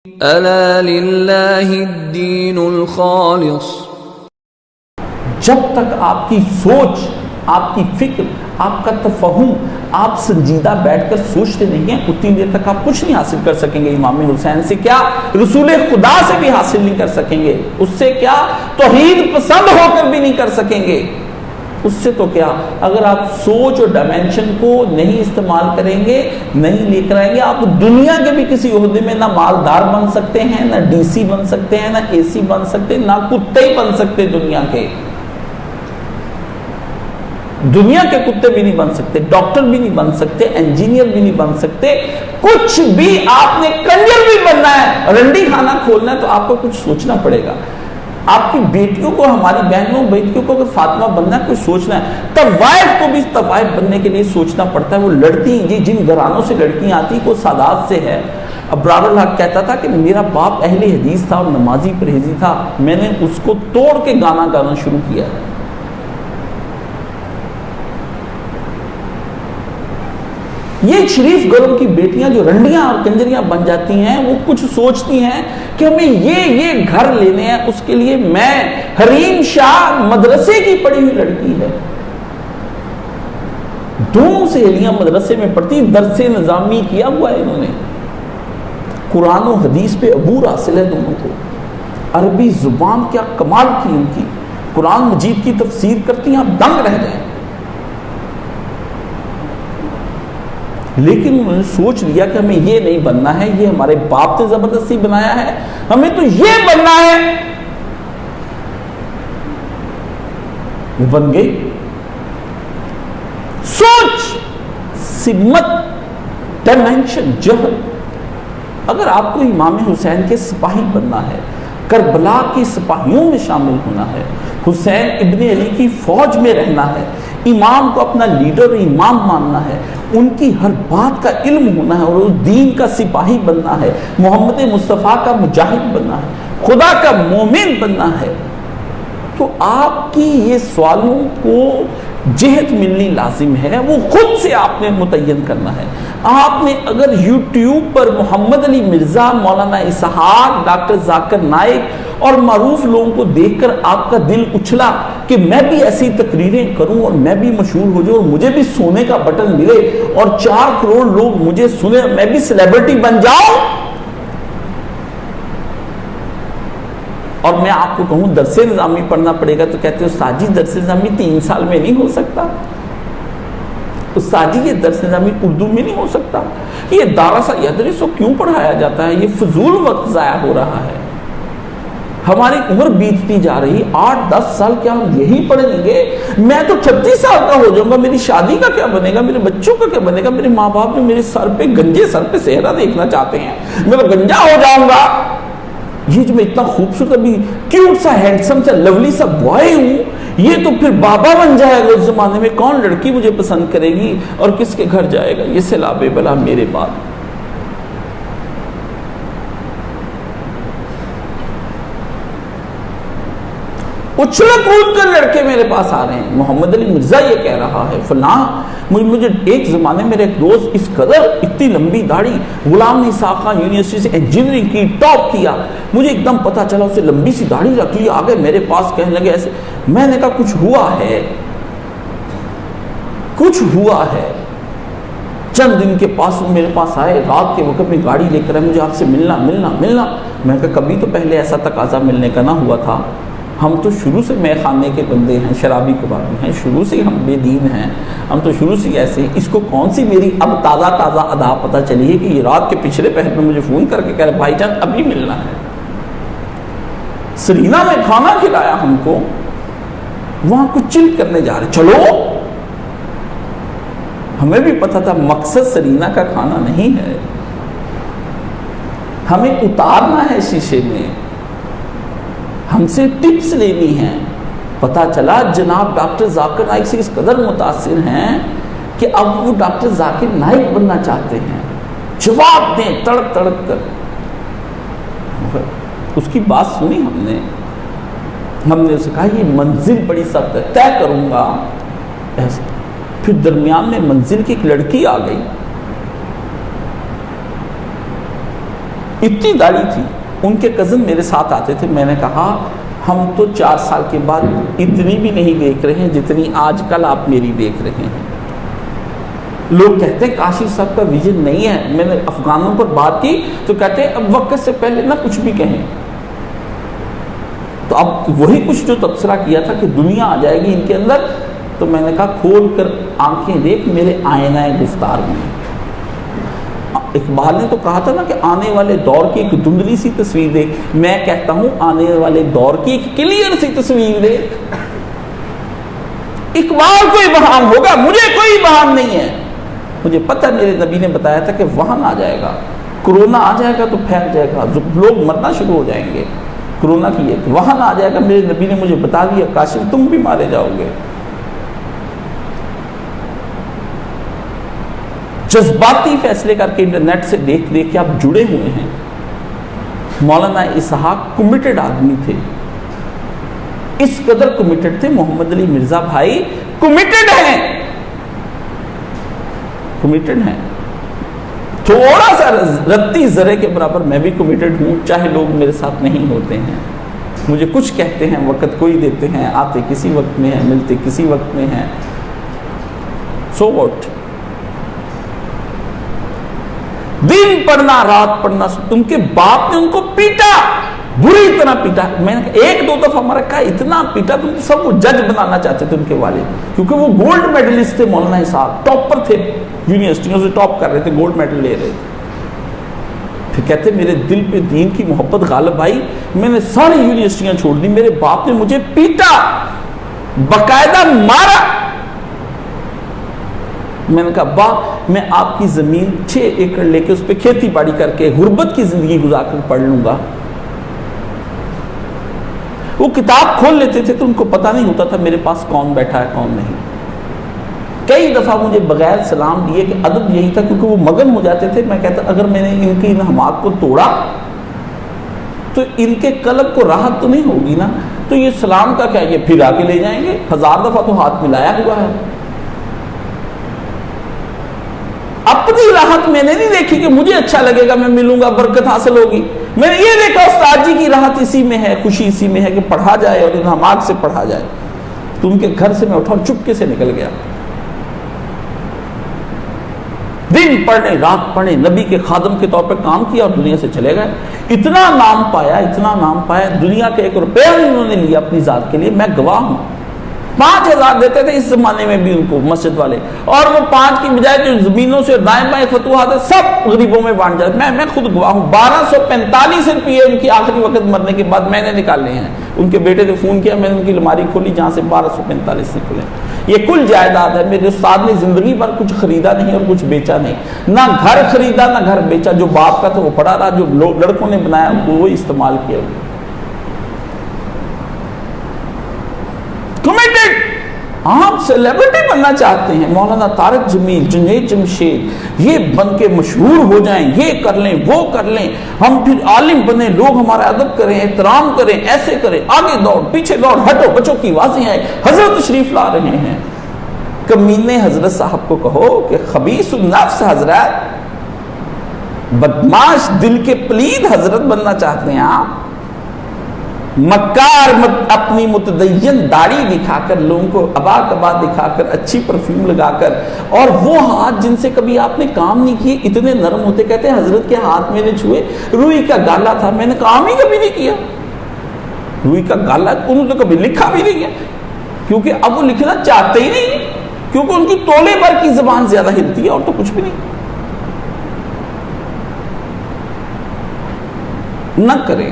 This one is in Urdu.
ألا لله الدين الخالص۔ جب تک آپ کی سوچ، آپ کی فکر، آپ کا تفہم آپ سنجیدہ بیٹھ کر سوچتے نہیں ہیں، اتنی دیر تک آپ کچھ نہیں حاصل کر سکیں گے۔ امام حسین سے کیا، رسول خدا سے بھی حاصل نہیں کر سکیں گے، اس سے کیا توحید پسند ہو کر بھی نہیں کر سکیں گے۔ اس سے تو کیا، اگر آپ سوچ اور ڈائمینشن کو نہیں استعمال کریں گے، نہیں لے کر آئیں گے، آپ دنیا کے بھی کسی عہدے میں نہ مالدار بن سکتے ہیں، نہ ڈی سی بن سکتے ہیں، نہ اے سی بن سکتے ہیں، نہ کتے ہی بن سکتے دنیا کے۔ دنیا کے کتے بھی نہیں بن سکتے، ڈاکٹر بھی نہیں بن سکتے، انجینئر بھی نہیں بن سکتے، کچھ بھی۔ آپ نے کنجر بھی بننا ہے، رنڈی خانہ کھولنا ہے، تو آپ کو کچھ سوچنا پڑے گا۔ آپ کی بیٹیوں کو، ہماری بہنوں بیٹیوں کو اگر فاطمہ بننا ہے، کچھ سوچنا ہے۔ طوائف کو بھی طوائف بننے کے لیے سوچنا پڑتا ہے۔ وہ لڑتی، یہ جن گھرانوں سے لڑکیاں آتی، کو سادات سے ہے۔ ابرار الحق کہتا تھا کہ میرا باپ اہل حدیث تھا اور نمازی پرہیزی تھا، میں نے اس کو توڑ کے گانا گانا شروع کیا۔ یہ شریف گھروں کی بیٹیاں جو رنڈیاں اور کنجریاں بن جاتی ہیں، وہ کچھ سوچتی ہیں کہ ہمیں یہ گھر لینے ہیں، اس کے لیے میں حریم شاہ مدرسے کی پڑھی ہوئی لڑکی ہے، دونوں سہیلیاں مدرسے میں پڑھتی، درس نظامی کیا ہوا ہے انہوں نے، قرآن و حدیث پہ عبور حاصل ہے دونوں کو، عربی زبان کیا کمال کی ان کی، قرآن مجید کی تفسیر کرتی ہیں، آپ دنگ رہ جائیں۔ لیکن انہوں نے سوچ لیا کہ ہمیں یہ نہیں بننا ہے، یہ ہمارے باپ نے زبردستی بنایا ہے، ہمیں تو یہ بننا ہے۔ وہ بن گئی۔ سوچ، سمت، ڈائمینشن، جہل۔ اگر آپ کو امام حسین کے سپاہی بننا ہے، کربلا کے سپاہیوں میں شامل ہونا ہے، حسین ابن علی کی فوج میں رہنا ہے، امام کو اپنا لیڈر اور امام ماننا ہے، ان کی ہر بات کا علم ہونا ہے اور اس دین کا سپاہی بننا ہے، محمد مصطفیٰ کا مجاہد بننا ہے، خدا کا مومن بننا ہے، تو آپ کی یہ سوالوں کو جہت ملنی لازم ہے، وہ خود سے آپ نے متعین کرنا ہے۔ آپ نے اگر یوٹیوب پر محمد علی مرزا، مولانا اسحاق، ڈاکٹر ذاکر نائک اور معروف لوگوں کو دیکھ کر آپ کا دل اچھلا کہ میں بھی ایسی تقریریں کروں اور میں بھی مشہور ہو جاؤں اور مجھے بھی سونے کا بٹن ملے اور 4 کروڑ لوگ مجھے سنیں، میں بھی سیلیبریٹی بن جاؤں، اور میں آپ کو کہوں درس نظامی پڑھنا پڑے گا، تو کہتے ہیں استاد جی درس نظامی 3 سال میں نہیں ہو سکتا، استاد جی یہ درس نظامی اردو میں نہیں ہو سکتا، یہ دارسا یدرس کو کیوں پڑھایا جاتا ہے، یہ فضول وقت ضائع ہو رہا ہے، ہماری عمر بیتتی جا رہی، 8-10 سال کیا ہم یہی پڑھیں گے، میں تو 36 سال کا ہو جاؤں گا، میری شادی کا کیا بنے گا، میرے بچوں کا کیا بنے گا، میرے ماں باپ جو میرے سر پہ گنجے سر پہ صحرا دیکھنا چاہتے ہیں، میں تو گنجا ہو جاؤں گا، یہ جو میں اتنا خوبصورت ابھی کیوٹ سا ہینڈسم سا لولی سا بوائے ہوں، یہ تو پھر بابا بن جائے گا اس زمانے میں، کون لڑکی مجھے پسند کرے گی اور کس کے گھر جائے گا، یہ سیلاب بلا میرے بعد۔ اچھل کود کر لڑکے میرے پاس آ رہے ہیں، محمد علی مرزا یہ کہہ رہا ہے فلاں، مجھے ایک زمانے میں ایک دوست اس قدر اتنی لمبی داڑھی، غلام نے ساقہ یونیورسٹی سے انجینئرنگ کی، ٹاپ کیا، مجھے ایک دم پتا چلا اسے لمبی سی داڑھی رکھ لی، آگے میرے پاس کہنے لگے ایسے، میں نے کہا کچھ ہوا ہے، کچھ ہوا ہے۔ چند دن کے پاس وہ میرے پاس آئے، رات کے وقت میں گاڑی لے کر آئے، مجھے آپ سے ملنا۔ میں کہا کبھی تو پہلے ایسا تقاضا ملنے کا نہ ہوا تھا، ہم تو شروع سے میں خانے کے بندے ہیں، شرابی کبابی ہیں، شروع سے ہم بے دین ہیں، ہم تو شروع سے ایسے ہیں، اس کو کون سی میری اب تازہ ادا پتہ چلی ہے کہ یہ رات کے پچھلے پہر میں مجھے فون کر کے کہہ رہے بھائی جان ابھی ملنا ہے۔ سرینا میں کھانا کھلایا ہم کو، وہاں کچھ چل کرنے جا رہے، چلو، ہمیں بھی پتا تھا مقصد سرینا کا کھانا نہیں ہے، ہمیں اتارنا ہے شیشے میں، ہم سے ٹپس لینی ہیں۔ پتہ چلا جناب ڈاکٹر ذاکر نائک سے اس قدر متاثر ہیں کہ اب وہ ڈاکٹر ذاکر نائک بننا چاہتے ہیں، جواب دیں تڑپ تڑپ کر۔ اس کی بات سنی ہم نے اسے کہا یہ منزل بڑی سخت ہے، طے کروں گا ایسے۔ پھر درمیان میں منزل کی ایک لڑکی آ گئی، اتنی داڑھی تھی. ان کے کزن میرے ساتھ آتے تھے. میں نے کہا ہم تو 4 سال کے بعد اتنی بھی نہیں دیکھ رہے ہیں جتنی آج کل آپ میری دیکھ رہے ہیں. لوگ کہتے ہیں کاشف صاحب کا ویژن نہیں ہے. میں نے افغانوں پر بات کی تو کہتے ہیں اب وقت سے پہلے نہ کچھ بھی کہیں. تو اب وہی کچھ جو تبصرہ کیا تھا کہ دنیا آ جائے گی ان کے اندر, تو میں نے کہا کھول کر آنکھیں دیکھ میرے آئینہ گفتار میں. اقبال نے تو کہا تھا نا کہ آنے والے دور کی ایک دھندلی سی تصویر دیکھ. میں کہتا ہوں آنے والے دور کی ایک کلیئر سی تصویر دیکھ. اقبال کو ابہام ہوگا, مجھے کوئی ابہام نہیں ہے. مجھے پتہ میرے نبی نے بتایا تھا کہ وہن آ جائے گا, کرونا آ جائے گا تو پھیل جائے گا, لوگ مرنا شروع ہو جائیں گے. کرونا کی ہے وہن آ جائے گا. میرے نبی نے مجھے بتا دیا کاشف تم بھی مارے جاؤ گے. جذباتی فیصلے کر کے انٹرنیٹ سے دیکھ دیکھ کے آپ جڑے ہوئے ہیں. مولانا اسحاق کمیٹڈ آدمی تھے, اس قدر کمیٹڈ تھے. محمد علی مرزا بھائی کمیٹڈ ہیں, کمیٹڈ ہیں. تھوڑا سا رتی ذرے کے برابر میں بھی کمیٹڈ ہوں, چاہے لوگ میرے ساتھ نہیں ہوتے ہیں. مجھے کچھ کہتے ہیں, وقت کوئی دیتے ہیں, آتے کسی وقت میں ہیں, ملتے کسی وقت میں ہیں. So what. دن پڑھنا رات پڑھنا. ان کے باپ نے ان کو پیٹا, بری طرح پیٹا. میں نے ایک دو دفعہ ہمارا کہا اتنا پیٹا تم سب کو جج بنانا چاہتے تھے ان کے والد, کیونکہ وہ گولڈ میڈلسٹ تھے. مولانا اسحاق ٹاپر تھے, یونیورسٹیوں سے ٹاپ کر رہے تھے, گولڈ میڈل لے رہے تھے. پھر کہتے میرے دل پہ دین کی محبت غالب آئی, میں نے ساری یونیورسٹیاں چھوڑ دی. میرے باپ نے مجھے پیٹا, باقاعدہ مارا. میں نے کہا باپ میں آپ کی زمین 6 ایکڑ لے کے اس پہ کھیتی باڑی کر کے غربت کی زندگی گزار کر پڑھ لوں گا. وہ کتاب کھول لیتے تھے تو ان کو پتہ نہیں ہوتا تھا میرے پاس کون بیٹھا ہے کون نہیں. کئی دفعہ مجھے بغیر سلام دیے کہ ادب یہی تھا, کیونکہ وہ مگن ہو جاتے تھے. میں کہتا اگر میں نے ان کی ان حماقت کو توڑا تو ان کے قلب کو راحت تو نہیں ہوگی نا, تو یہ سلام کا کیا, یہ پھر آ کے لے جائیں گے. 1000 دفعہ تو ہاتھ ملایا ہوا ہے. اپنی راحت میں نے نہیں دیکھی کہ مجھے اچھا لگے گا, میں ملوں گا, برکت حاصل ہوگی. میں نے یہ دیکھا استاد جی کی راحت اسی میں ہے, خوشی اسی میں ہے کہ پڑھا جائے اور ان حماق سے پڑھا جائے. تو ان کے گھر سے میں اٹھا اور چپکے سے نکل گیا. دن پڑھنے رات پڑھنے, نبی کے خادم کے طور پہ کام کیا اور دنیا سے چلے گئے. اتنا نام پایا, اتنا نام پایا, دنیا کے 1 روپیہ انہوں نے لیا اپنی ذات کے لیے. میں گواہ ہوں. 5000 دیتے تھے اس زمانے میں بھی ان کو مسجد والے, اور وہ 5 کی بجائے جو زمینوں سے دائیں بائیں فتوحات سب غریبوں میں بانٹ جاتے. میں خود گواہ ہوں. 1245 روپیے ان کی آخری وقت مرنے کے بعد میں نے نکالے ہیں. ان کے بیٹے نے فون کیا, میں نے ان کی الماری کھولی جہاں سے 1245 نکلے. یہ کل جائیداد ہے. میرے استاد نے زندگی بھر کچھ خریدا نہیں اور کچھ بیچا نہیں, نہ گھر خریدا نہ گھر بیچا. جو باپ کا تھا وہ پڑا رہا, جو لڑکوں نے بنایا وہ استعمال کیا. کمیٹڈ. آپ سیلیبریٹی بننا چاہتے ہیں, مولانا طارق جمیل, جنید جمشید, یہ بن کے مشہور ہو جائیں, یہ کر لیں وہ کر لیں, ہم پھر عالم بنیں, لوگ ہمارا ادب کریں, احترام کریں, ایسے کریں, آگے دوڑ پیچھے دوڑ, ہٹو بچوں کی آوازیں آئیں, حضرت تشریف لا رہے ہیں. کمینے حضرت صاحب کو کہو کہ خبیث النفس حضرت, بدماش دل کے پلید حضرت بننا چاہتے ہیں آپ. مکار اپنی متدین داڑھی دکھا کر, لوگوں کو ابا کبا دکھا کر, اچھی پرفیوم لگا کر, اور وہ ہاتھ جن سے کبھی آپ نے کام نہیں کیے اتنے نرم ہوتے. کہتے ہیں حضرت کے ہاتھ میں نے چھوئے, روئی کا گالا تھا, میں نے کام ہی کبھی نہیں کیا. روئی کا گالا انہوں نے کبھی لکھا بھی نہیں ہے, کیونکہ اب وہ لکھنا چاہتے ہی نہیں, کیونکہ ان کی تولے بھر کی زبان زیادہ ہلتی ہے اور تو کچھ بھی نہیں. نہ کریں.